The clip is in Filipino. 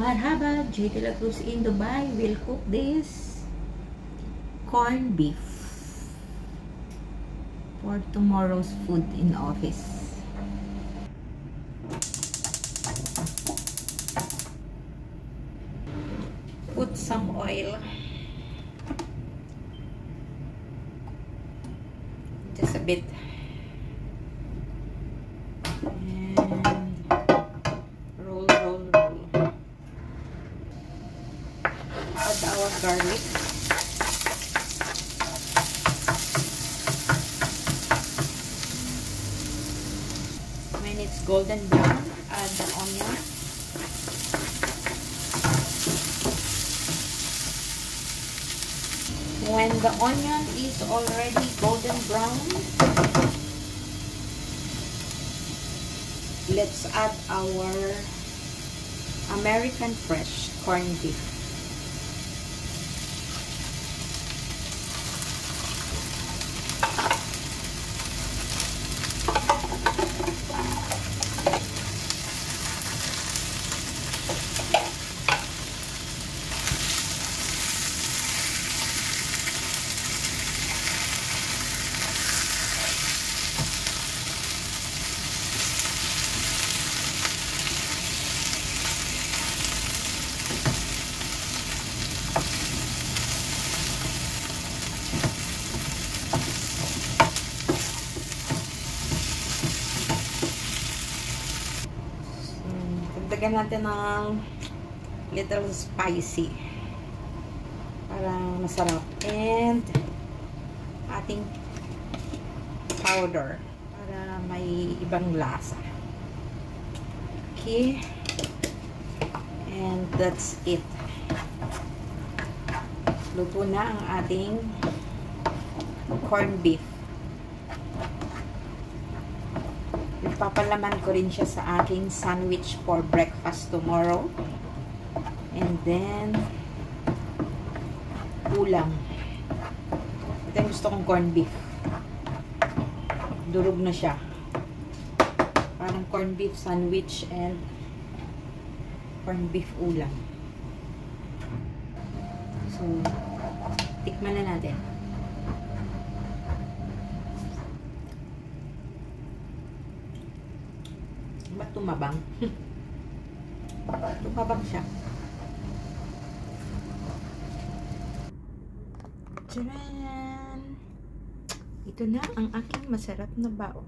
Marhaba, J. De La Cruz in Dubai will cook this corned beef for tomorrow's food in office. Put some oil. Just a bit. Our garlic. When it's golden brown, add the onion. When the onion is already golden brown, let's add our American fresh corned beef. Dagdagan natin ng little spicy para masarap, and ating powder para may ibang lasa. Okay, and that's it. Luto na ang ating corned beef. Papalaman ko rin siya sa aking sandwich for breakfast tomorrow. And then, ulam. Ito yung gusto kong corned beef. Durog na siya. Parang corned beef sandwich and corned beef ulam. So, tikman na natin. Ba't tumabang? Tumabang siya. Tcharan! Ito na ang aking masarap na baon.